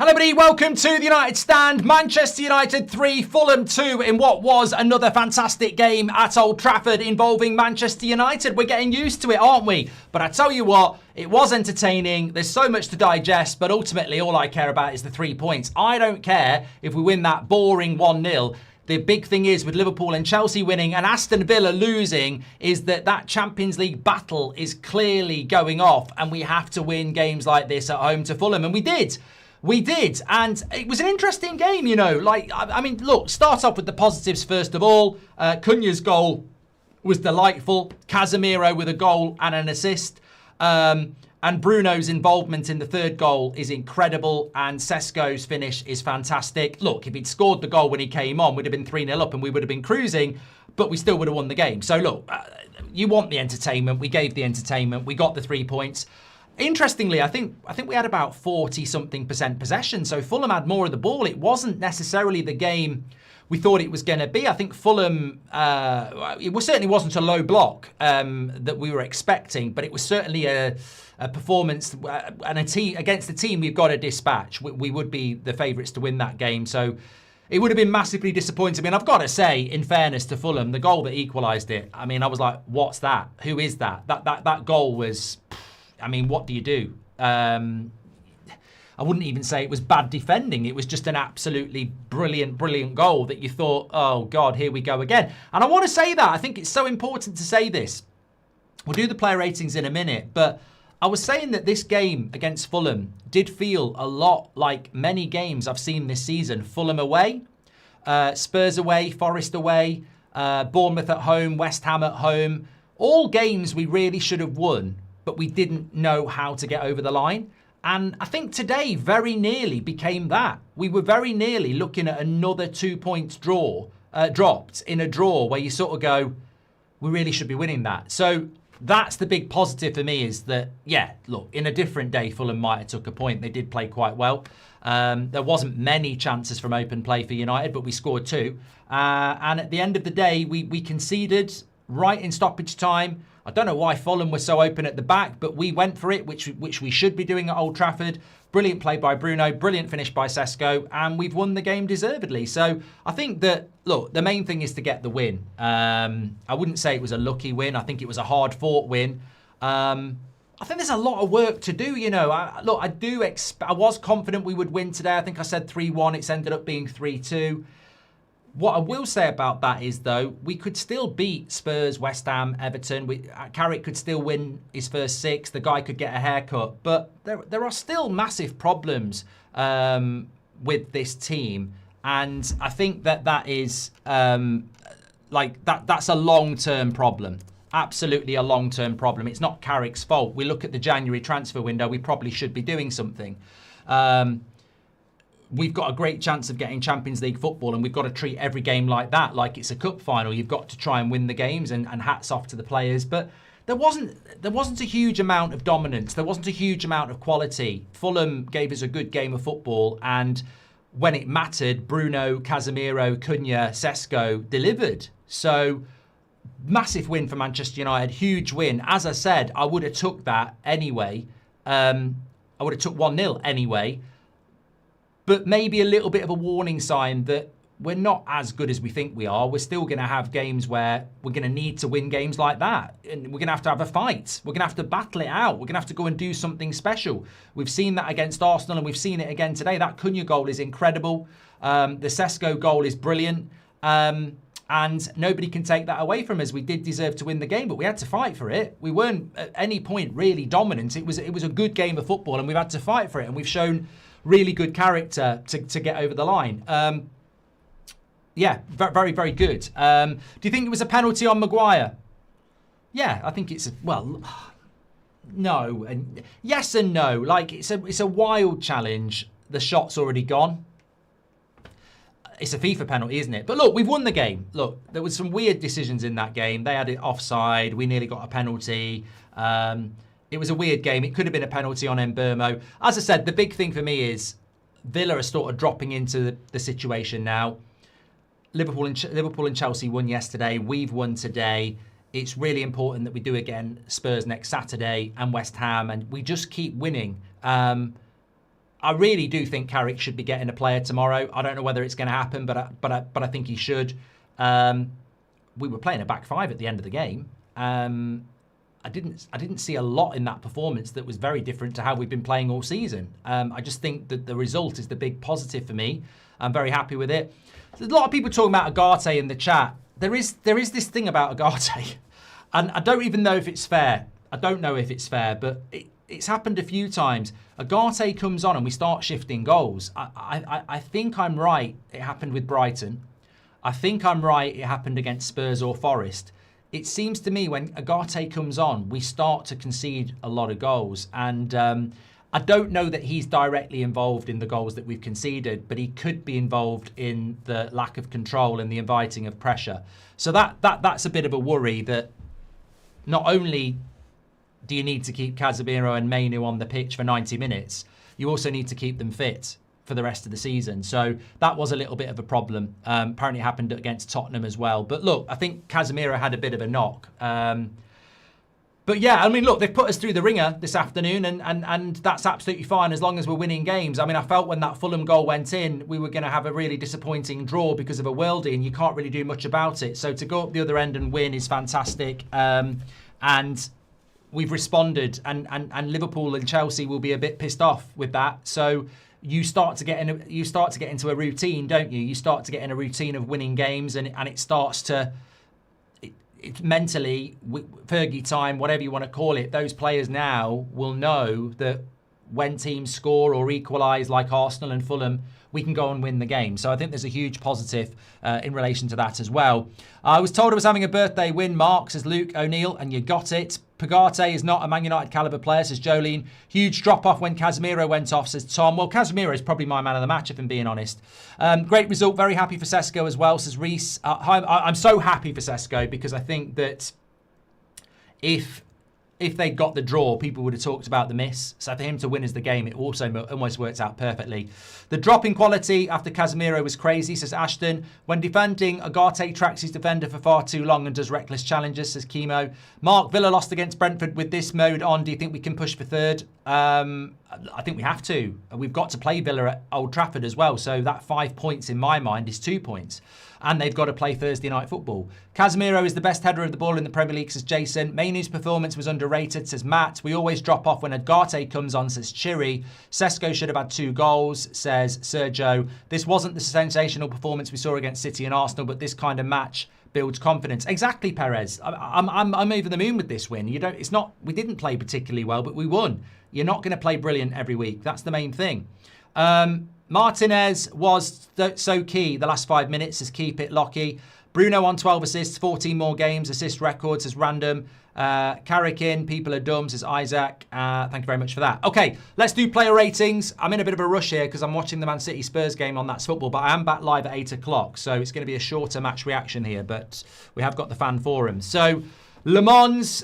Hello everybody, welcome to the United Stand. Manchester United 3, Fulham 2 in what was another fantastic game at Old Trafford involving Manchester United. We're getting used to it, aren't we? But I tell you what, it was entertaining. There's so much to digest, but ultimately all I care about is the 3 points. I don't care if we win that boring 1-0. The big thing is with Liverpool and Chelsea winning and Aston Villa losing is that Champions League battle is clearly going off and we have to win games like this at home to Fulham. And we did. We did, and it was an interesting game, you know. I mean, look, start off with the positives first of all. Cunha's goal was delightful. Casemiro with a goal and an assist. And Bruno's involvement in the third goal is incredible, and Sesko's finish is fantastic. Look, if he'd scored the goal when he came on, we'd have been 3-0 up and we would have been cruising, but we still would have won the game. So look, you want the entertainment. We gave the entertainment. We got the 3 points. Interestingly, I think we had about 40-something% possession. So Fulham had more of the ball. It wasn't necessarily the game we thought it was going to be. I think Fulham, certainly wasn't a low block that we were expecting, but it was certainly a performance and a team against the team we've got to dispatch. We would be the favourites to win that game. So it would have been massively disappointing. I mean, I've got to say, in fairness to Fulham, the goal that equalised it, I mean, I was like, what's that? Who is that? That goal was... I mean, what do you do? I wouldn't even say it was bad defending. It was just an absolutely brilliant, brilliant goal that you thought, oh, God, here we go again. And I want to say that. I think it's so important to say this. We'll do the player ratings in a minute. But I was saying that this game against Fulham did feel a lot like many games I've seen this season. Fulham away, Spurs away, Forest away, Bournemouth at home, West Ham at home. All games we really should have won, but we didn't know how to get over the line. And I think today very nearly became that. We were very nearly looking at another 2 points dropped in a draw where you sort of go, we really should be winning that. So that's the big positive for me is that, yeah, look, in a different day, Fulham might have took a point. They did play quite well. There wasn't many chances from open play for United, but we scored 2. And at the end of the day, we conceded right in stoppage time. I don't know why Fulham were so open at the back, but we went for it, which we should be doing at Old Trafford. Brilliant play by Bruno, brilliant finish by Sesko, and we've won the game deservedly. So I think that, look, the main thing is to get the win. I wouldn't say it was a lucky win. I think it was a hard-fought win. I think there's a lot of work to do, you know. I was confident we would win today. I think I said 3-1. It's ended up being 3-2. What I will say about that is, though, we could still beat Spurs, West Ham, Everton. Carrick could still win his first 6. The guy could get a haircut. But there are still massive problems with this team. And I think that is, that's a long-term problem. Absolutely a long-term problem. It's not Carrick's fault. We look at the January transfer window. We probably should be doing something. We've got a great chance of getting Champions League football, and we've got to treat every game like that, like it's a cup final. You've got to try and win the games, and hats off to the players. But there wasn't a huge amount of dominance. There wasn't a huge amount of quality. Fulham gave us a good game of football, and when it mattered, Bruno, Casemiro, Cunha, Sesko delivered. So massive win for Manchester United, huge win. As I said, I would have took that anyway. I would have took 1-0 anyway. But maybe a little bit of a warning sign that we're not as good as we think we are. We're still going to have games where we're going to need to win games like that. And we're going to have a fight. We're going to have to battle it out. We're going to have to go and do something special. We've seen that against Arsenal, and we've seen it again today. That Cunha goal is incredible. The Sesko goal is brilliant. And nobody can take that away from us. We did deserve to win the game, but we had to fight for it. We weren't at any point really dominant. It was a good game of football, and we've had to fight for it. And we've shown really good character to get over the line. Yeah, very, very good. Do you think it was a penalty on Maguire? Yeah, I think it's, no. And yes and no. Like, it's a wild challenge. The shot's already gone. It's a FIFA penalty, isn't it? But look, we've won the game. Look, there was some weird decisions in that game. They had it offside. We nearly got a penalty. It was a weird game. It could have been a penalty on Mbeumo. As I said, the big thing for me is Villa are sort of dropping into the situation now. Liverpool and Chelsea won yesterday. We've won today. It's really important that we do again Spurs next Saturday and West Ham, and we just keep winning. I really do think Carrick should be getting a player tomorrow. I don't know whether it's going to happen, but I think he should. We were playing a back five at the end of the game. I didn't see a lot in that performance that was very different to how we've been playing all season. I just think that the result is the big positive for me. I'm very happy with it. There's a lot of people talking about Agate in the chat. There is this thing about Agate, and I don't even know if it's fair. I don't know if it's fair, but it's happened a few times. Agate comes on and we start shifting goals. I think I'm right. It happened with Brighton. I think I'm right. It happened against Spurs or Forest. It seems to me when Agate comes on, we start to concede a lot of goals. And I don't know that he's directly involved in the goals that we've conceded, but he could be involved in the lack of control and the inviting of pressure. So that's a bit of a worry that not only do you need to keep Casemiro and Mainu on the pitch for 90 minutes, you also need to keep them fit for the rest of the season. So that was a little bit of a problem. Apparently it happened against Tottenham as well. But look, I think Casemiro had a bit of a knock. But yeah, I mean, look, they've put us through the ringer this afternoon and that's absolutely fine as long as we're winning games. I mean, I felt when that Fulham goal went in, we were going to have a really disappointing draw because of a worldie and you can't really do much about it. So to go up the other end and win is fantastic. And we've responded and Liverpool and Chelsea will be a bit pissed off with that. So you start to get into a routine, don't you? You start to get in a routine of winning games, and it starts to mentally Fergie time, whatever you want to call it. Those players now will know that when teams score or equalise like Arsenal and Fulham, we can go and win the game. So I think there's a huge positive in relation to that as well. I was told I was having a birthday win, Mark, says Luke O'Neill, and you got it. Pagate is not a Man United calibre player, says Jolene. Huge drop-off when Casemiro went off, says Tom. Well, Casemiro is probably my man of the match, if I'm being honest. Great result. Very happy for Sesko as well, says Reese. I'm so happy for Sesko because I think that if they got the draw, people would have talked about the miss. So for him to win as the game, it also almost worked out perfectly. The drop in quality after Casemiro was crazy, says Ashton. When defending, Agate tracks his defender for far too long and does reckless challenges, says Chemo. Mark, Villa lost against Brentford with this mode on. Do you think we can push for third? I think we have to. We've got to play Villa at Old Trafford as well. So that 5 points in my mind is 2 points. And they've got to play Thursday night football. Casemiro is the best header of the ball in the Premier League, says Jason. Mainu's performance was underrated, says Matt. We always drop off when Agate comes on, says Chiri. Sesko should have had 2 goals, says Sergio. This wasn't the sensational performance we saw against City and Arsenal, but this kind of match builds confidence. Exactly, Perez. I'm over the moon with this win. It's not. We didn't play particularly well, but we won. You're not going to play brilliant every week. That's the main thing. Martinez was so key the last 5 minutes, says Keep It Lockie. Bruno on 12 assists, 14 more games, assist records, says Random. Carrick in, people are dumb, says Isaac. Thank you very much for that. Okay, let's do player ratings. I'm in a bit of a rush here because I'm watching the Man City Spurs game on That's Football, but I am back live at 8 o'clock, so it's going to be a shorter match reaction here, but we have got the fan forum. So, Le Mans,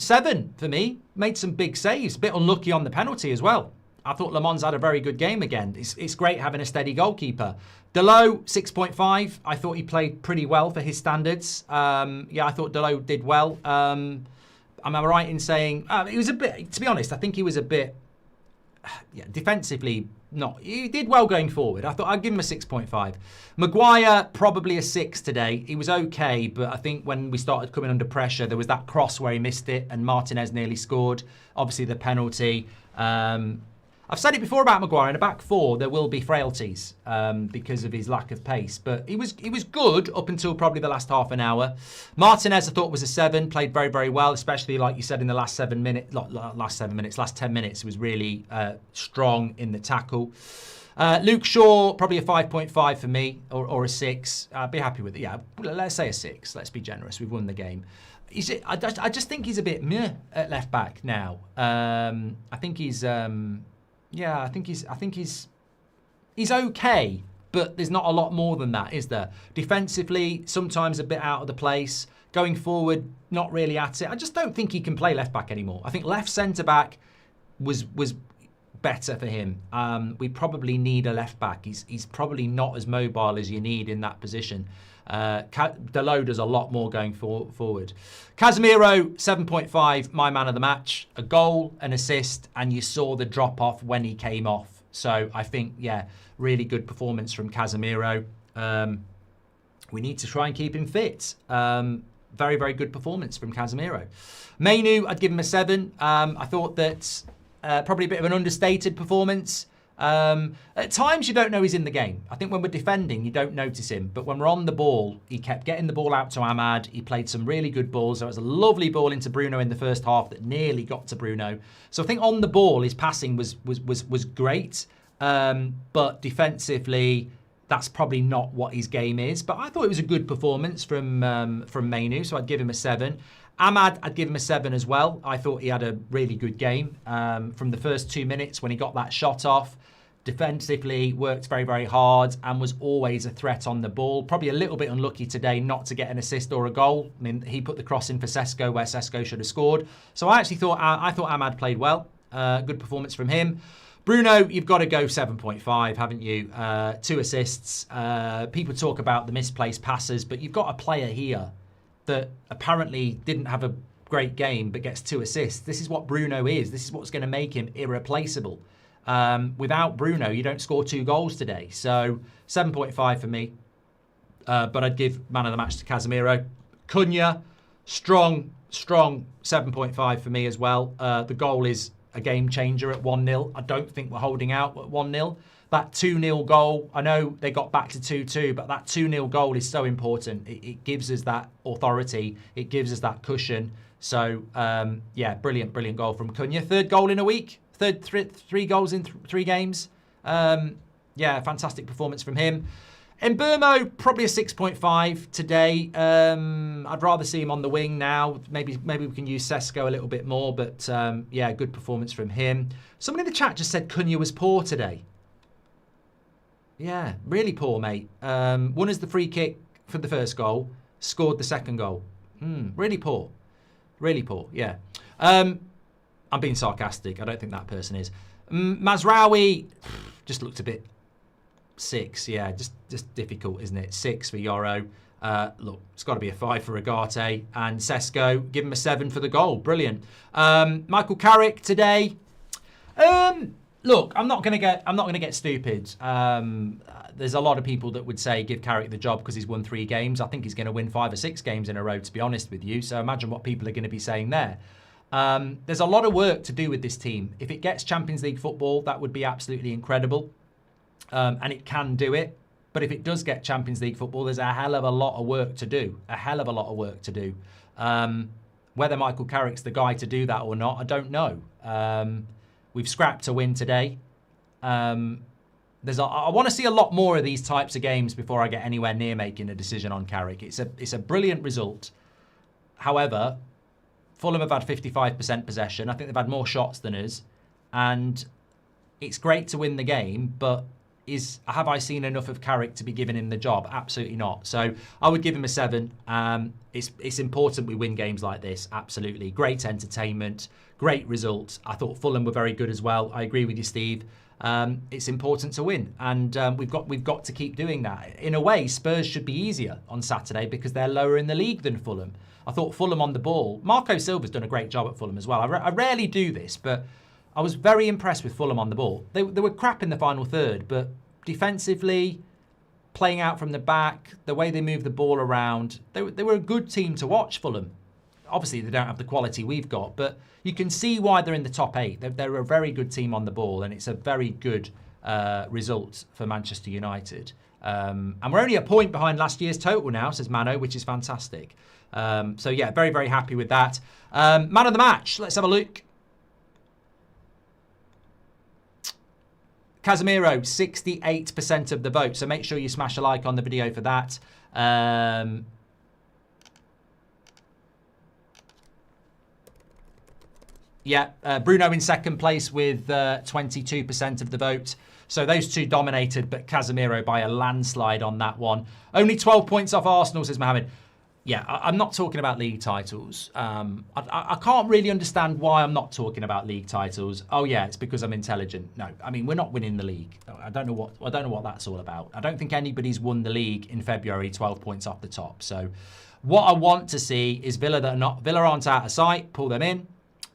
7 for me. Made some big saves. Bit unlucky on the penalty as well. I thought Le Mans had a very good game again. It's great having a steady goalkeeper. Delot, 6.5. I thought he played pretty well for his standards. Yeah, I thought Delot did well. Am I right in saying... he was a bit... To be honest, I think he was a bit... defensively, not... He did well going forward. I thought I'd give him a 6.5. Maguire, probably a 6 today. He was okay, but I think when we started coming under pressure, there was that cross where he missed it and Martinez nearly scored. Obviously, the penalty... I've said it before about Maguire. In a back four, there will be frailties because of his lack of pace. But he was good up until probably the last half an hour. Martinez, I thought, was a 7. Played very, very well, especially, like you said, in the last 7 minutes. Last 10 minutes, he was really strong in the tackle. Luke Shaw, probably a 5.5 for me, or a 6. I'd be happy with it. Yeah, let's say a 6. Let's be generous. We've won the game. I just think he's a bit meh at left back now. I think he's... Yeah, I think he's okay, but there's not a lot more than that, is there? Defensively, sometimes a bit out of the place. Going forward, not really at it. I just don't think he can play left back anymore. I think left centre back was better for him. We probably need a left back. He's probably not as mobile as you need in that position. Delot does a lot more going forward. Casemiro, 7.5, my man of the match. A goal, an assist, and you saw the drop-off when he came off. So I think, yeah, really good performance from Casemiro. We need to try and keep him fit. Very, very good performance from Casemiro. Mainu, I'd give him a 7. I thought that probably a bit of an understated performance. At times, you don't know he's in the game. I think when we're defending, you don't notice him. But when we're on the ball, he kept getting the ball out to Ahmad. He played some really good balls. There was a lovely ball into Bruno in the first half that nearly got to Bruno. So I think on the ball, his passing was great. But defensively, that's probably not what his game is. But I thought it was a good performance from Mainu, so I'd give him a 7. Ahmad, I'd give him a 7 as well. I thought he had a really good game from the first 2 minutes when he got that shot off. Defensively, worked very, very hard and was always a threat on the ball. Probably a little bit unlucky today not to get an assist or a goal. I mean, he put the cross in for Sesko where Sesko should have scored. So I actually thought Ahmad played well. Good performance from him. Bruno, you've got to go 7.5, haven't you? 2 assists. People talk about the misplaced passes, but you've got a player here that apparently didn't have a great game but gets 2 assists. This is what Bruno is. This is what's going to make him irreplaceable. Without Bruno, you don't score 2 goals today. So 7.5 for me. But I'd give man of the match to Casemiro. Cunha, strong 7.5 for me as well. The goal is a game changer at 1-0. I don't think we're holding out at 1-0. That 2-0 goal, I know they got back to 2-2, but that 2-0 goal is so important. It gives us that authority. It gives us that cushion. So, yeah, brilliant goal from Cunha. 3rd goal in a week. 3 goals in 3 games. Yeah, fantastic performance from him. Mbeumo, probably a 6.5 today. I'd rather see him on the wing now. Maybe we can use Sesko a little bit more, but yeah, good performance from him. Someone in the chat just said Cunha was poor today. Yeah, really poor, mate. Won us the free kick for the first goal, scored the second goal. Really poor. Really poor, yeah. I'm being sarcastic. I don't think that person is. Mazraoui just looked a bit 6, yeah, just difficult, isn't it? 6 for Yoro. Look, it's got to be a 5 for Agate. And Sesko, give him a 7 for the goal. Brilliant. Michael Carrick today. Look, I'm not going to get stupid. There's a lot of people that would say give Carrick the job because he's won 3 games. I think he's going to win 5 or 6 games in a row, to be honest with you. So imagine what people are going to be saying there. There's a lot of work to do with this team. If it gets Champions League football, that would be absolutely incredible. And it can do it. But if it does get Champions League football, there's a hell of a lot of work to do. A hell of a lot of work to do. Whether Michael Carrick's the guy to do that or not, I don't know. We've scrapped to win today. I want to see a lot more of these types of games before I get anywhere near making a decision on Carrick. It's a brilliant result. However, Fulham have had 55% possession. I think they've had more shots than us. And it's great to win the game, but have I seen enough of Carrick to be giving him the job? Absolutely not. So I would give him a 7. It's important we win games like this. Absolutely. Great entertainment, great results. I thought Fulham were very good as well. I agree with you, Steve. It's important to win, and we've got to keep doing that. In a way, Spurs should be easier on Saturday because they're lower in the league than Fulham. I thought Fulham on the ball. Marco Silva's done a great job at Fulham as well. I rarely do this, but I was very impressed with Fulham on the ball. They were crap in the final third, but defensively, playing out from the back, the way they move the ball around, they were a good team to watch, Fulham. Obviously, they don't have the quality we've got, but you can see why they're in the top 8. They're a very good team on the ball, and it's a very good result for Manchester United. And we're only a point behind last year's total now, says Mano, which is fantastic. So, yeah, very, very happy with that. Man of the match, let's have a look. Casemiro, 68% of the vote. So make sure you smash a like on the video for that. Bruno in second place with 22% of the vote. So those two dominated, but Casemiro by a landslide on that one. Only 12 points off Arsenal, says Mohammed. Yeah, I'm not talking about league titles. I can't really understand why I'm not talking about league titles. Oh yeah, it's because I'm intelligent. No, I mean we're not winning the league. I don't know what that's all about. I don't think anybody's won the league in February 12 points off the top. So what I want to see is Villa aren't out of sight, pull them in.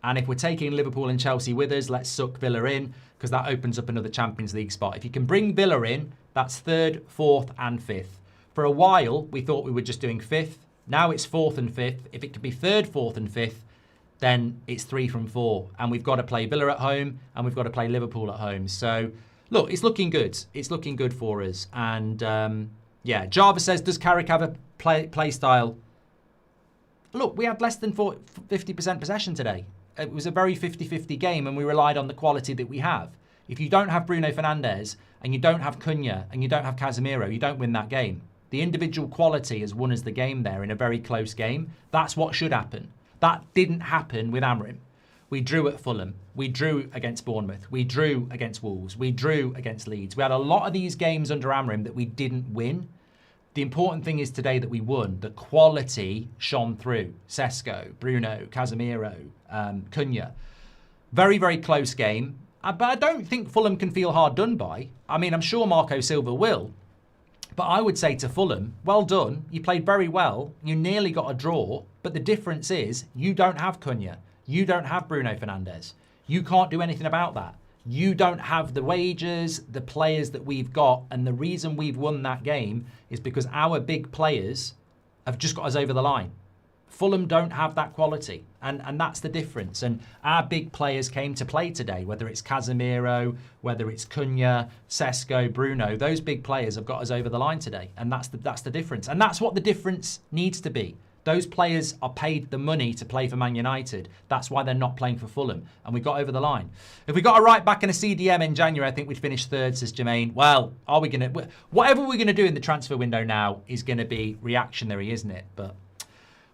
And if we're taking Liverpool and Chelsea with us, let's suck Villa in because that opens up another Champions League spot. If you can bring Villa in, that's 3rd, 4th and 5th. For a while, we thought we were just doing 5th. Now it's 4th and 5th. If it could be 3rd, 4th and 5th, then it's 3 from 4. And we've got to play Villa at home and we've got to play Liverpool at home. So, look, it's looking good. It's looking good for us. And, yeah, Java says, does Carrick have a play style? Look, we had less than 50% possession today. It was a very 50-50 game and we relied on the quality that we have. If you don't have Bruno Fernandes and you don't have Cunha and you don't have Casemiro, you don't win that game. The individual quality has won us the game there in a very close game. That's what should happen. That didn't happen with Amorim. We drew at Fulham. We drew against Bournemouth. We drew against Wolves. We drew against Leeds. We had a lot of these games under Amorim that we didn't win. The important thing is today that we won. The quality shone through. Sesko, Bruno, Casemiro, Cunha. Very, very close game. But I don't think Fulham can feel hard done by. I mean, I'm sure Marco Silva will. But I would say to Fulham, well done. You played very well. You nearly got a draw. But the difference is you don't have Cunha. You don't have Bruno Fernandes. You can't do anything about that. You don't have the wages, the players that we've got. And the reason we've won that game is because our big players have just got us over the line. Fulham don't have that quality. And that's the difference. And our big players came to play today, whether it's Casemiro, whether it's Cunha, Sesko, Bruno. Those big players have got us over the line today. And that's the difference. And that's what the difference needs to be. Those players are paid the money to play for Man United. That's why they're not playing for Fulham. And we got over the line. If we got a right back and a CDM in January, I think we'd finish 3rd, says Jermaine. Well, are we going to... Whatever we're going to do in the transfer window now is going to be reactionary, isn't it? But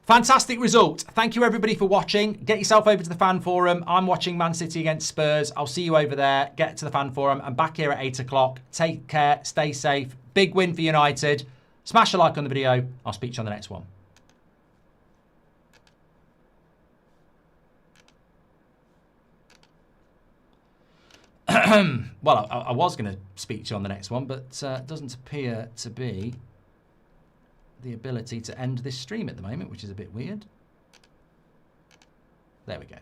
fantastic result. Thank you, everybody, for watching. Get yourself over to the fan forum. I'm watching Man City against Spurs. I'll see you over there. Get to the fan forum. I'm back here at 8 o'clock. Take care. Stay safe. Big win for United. Smash a like on the video. I'll speak to you on the next one. Well, I was going to speak to you on the next one, but it doesn't appear to be the ability to end this stream at the moment, which is a bit weird. There we go.